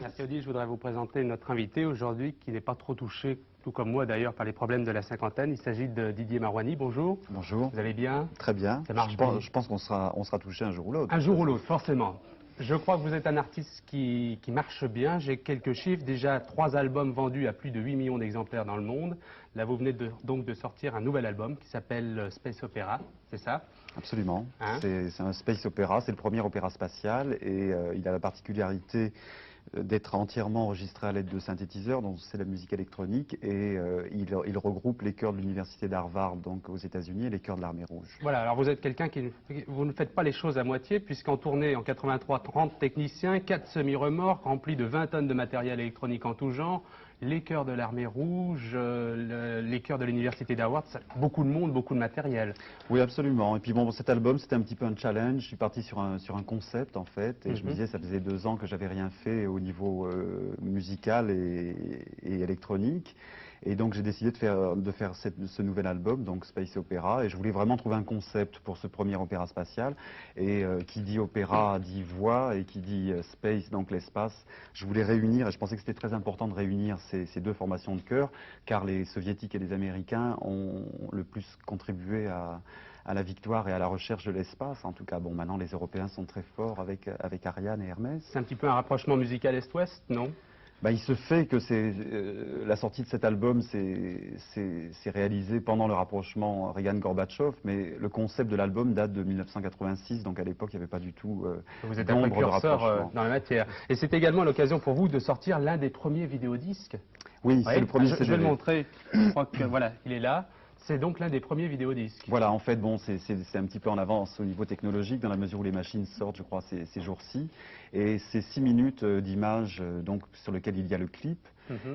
Merci Odile, je voudrais vous présenter notre invité aujourd'hui qui n'est pas trop touché, tout comme moi d'ailleurs, par les problèmes de la cinquantaine. Il s'agit de Didier Marouani. Bonjour. Bonjour. Vous allez bien? Très bien. Ça marche bien. Je pense qu'on sera touché un jour ou l'autre. Un jour ou l'autre, forcément. Je crois que vous êtes un artiste qui marche bien. J'ai quelques chiffres. Déjà 3 albums vendus à plus de 8 millions d'exemplaires dans le monde. Là, vous venez donc de sortir un nouvel album qui s'appelle Space Opera, c'est ça? Absolument. Hein? C'est un space opéra, c'est le premier opéra spatial et il a la particularité d'être entièrement enregistré à l'aide de synthétiseurs, donc c'est la musique électronique, et il regroupe les chœurs de l'université d'Harvard, donc aux États-Unis, et les chœurs de l'Armée Rouge. Voilà, alors vous êtes quelqu'un vous ne faites pas les choses à moitié, puisqu'en tournée en 83, 30 techniciens, 4 semi-remorques remplis de 20 tonnes de matériel électronique en tout genre, les chœurs de l'Armée Rouge, les chœurs de l'université d'Harvard, beaucoup de monde, beaucoup de matériel. Oui, absolument. Et puis bon, cet album, c'était un petit peu un challenge. Je suis parti sur un concept, en fait, et je me disais, ça faisait 2 ans que j'avais rien fait au niveau musical et électronique. Et donc j'ai décidé de faire ce nouvel album, donc Space Opera, et je voulais vraiment trouver un concept pour ce premier opéra spatial. Et qui dit opéra dit voix, et qui dit space, donc l'espace. Je voulais réunir, et je pensais que c'était très important de réunir ces 2 formations de chœur, car les soviétiques et les américains ont le plus contribué à la victoire et à la recherche de l'espace. En tout cas, bon, maintenant les Européens sont très forts avec Ariane et Hermès. C'est un petit peu un rapprochement musical Est-Ouest, non? Bah, il se fait que la sortie de cet album s'est réalisée pendant le rapprochement Reagan-Gorbatchev, mais le concept de l'album date de 1986, donc à l'époque il n'y avait pas du tout vous êtes un précurseur dans la matière. Et c'est également l'occasion pour vous de sortir l'un des premiers vidéodisques. Oui, c'est le premier Je vais le montrer, je crois que voilà, il est là. C'est donc l'un des premiers vidéodisques. Voilà, en fait, bon, c'est un petit peu en avance au niveau technologique, dans la mesure où les machines sortent, je crois, ces jours-ci. Et c'est 6 minutes d'images, donc, sur lesquelles il y a le clip.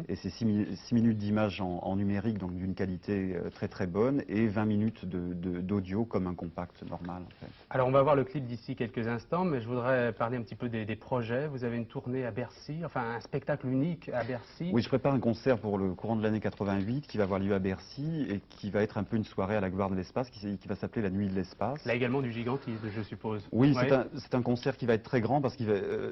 Et c'est 6 minutes d'images en numérique, donc d'une qualité très très bonne, et 20 minutes d'audio comme un compact normal, en fait. Alors, on va voir le clip d'ici quelques instants, mais je voudrais parler un petit peu des projets. Vous avez une tournée à Bercy, enfin un spectacle unique à Bercy. Oui, je prépare un concert pour le courant de l'année 88 qui va avoir lieu à Bercy et qui va être un peu une soirée à la gloire de l'espace, qui va s'appeler la Nuit de l'espace. Là également du gigantisme, je suppose. Oui, c'est un concert qui va être très grand parce que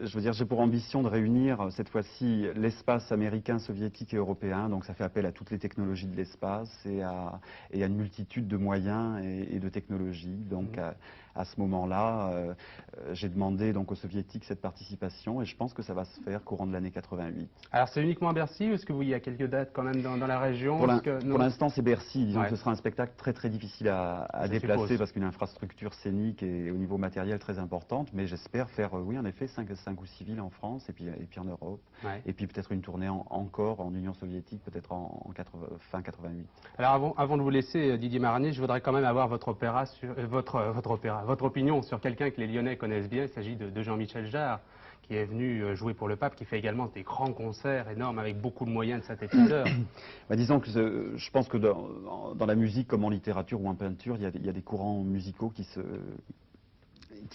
je veux dire, j'ai pour ambition de réunir cette fois-ci l'espace américain, soviétique et européen. Donc ça fait appel à toutes les technologies de l'espace et à une multitude de moyens et de technologies. Donc à ce moment-là, j'ai demandé donc aux soviétiques cette participation et je pense que ça va se faire courant de l'année 88. Alors c'est uniquement à Bercy ou est-ce que vous y a quelques dates quand même dans la région? Pour l'instant c'est Bercy, disons que ce sera un spectacle très très difficile à déplacer parce qu'une infrastructure scénique et au niveau matériel très importante, mais j'espère faire, oui en effet, 5 ou 6 villes en France et puis en Europe, et puis peut-être une tournée encore en Union soviétique, peut-être fin 88. Alors avant de vous laisser, Didier Marouani, je voudrais quand même avoir votre opinion sur quelqu'un que les Lyonnais connaissent bien. Il s'agit de Jean-Michel Jarre, qui est venu jouer pour le pape, qui fait également des grands concerts énormes avec beaucoup de moyens de synthétiseurs. Bah, disons que je pense que dans la musique comme en littérature ou en peinture, il y a des courants musicaux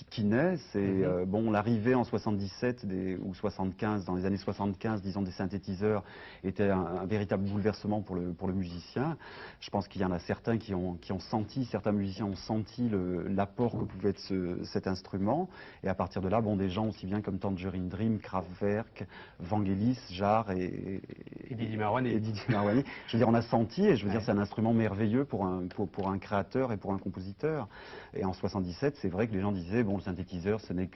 qui naissent et bon, l'arrivée en 77 ou 75, dans les années 75, disons, des synthétiseurs était un véritable bouleversement pour le musicien. Je pense qu'il y en a certains certains musiciens ont senti l'apport que pouvait être cet instrument, et à partir de là, bon, des gens aussi bien comme Tangerine Dream, Kraftwerk, Vangelis, Jarre et Didier Marouani. Je veux dire, on a senti, et je veux dire, c'est un instrument merveilleux pour un créateur et pour un compositeur. Et en 77, c'est vrai que les gens disaient, bon, le synthétiseur, ce n'est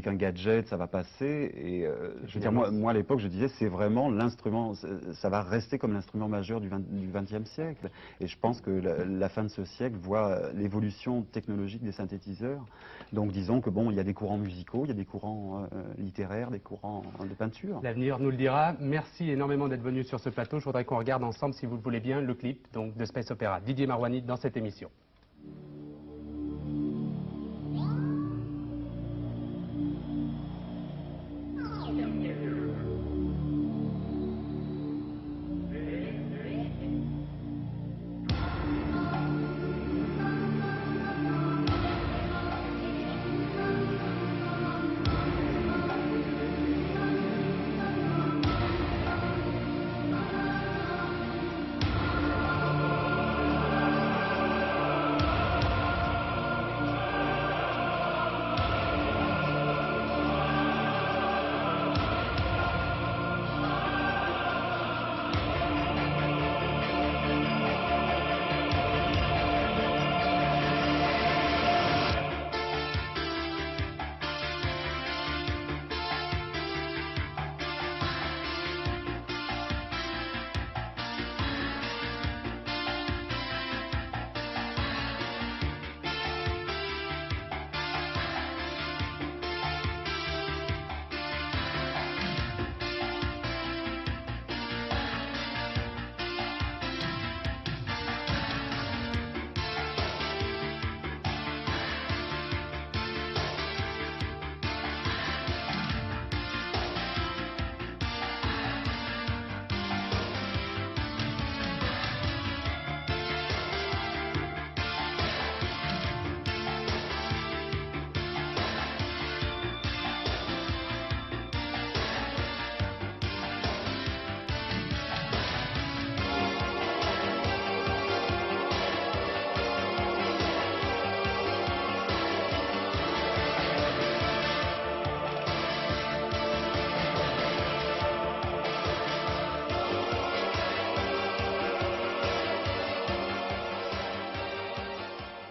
qu'un gadget, ça va passer. Et je veux dire, moi à l'époque, je disais, c'est vraiment l'instrument, ça va rester comme l'instrument majeur du XXe siècle. Et je pense que la fin de ce siècle voit l'évolution technologique des synthétiseurs. Donc disons que bon, il y a des courants musicaux, il y a des courants littéraires, des courants de peinture. L'avenir nous le dira. Merci énormément d'être venu sur ce plateau. Je voudrais qu'on regarde ensemble, si vous le voulez bien, le clip donc, de Space Opera. Didier Marouani dans cette émission.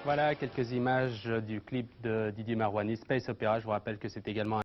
Voilà quelques images du clip de Didier Marouani, Space Opera. Je vous rappelle que c'est également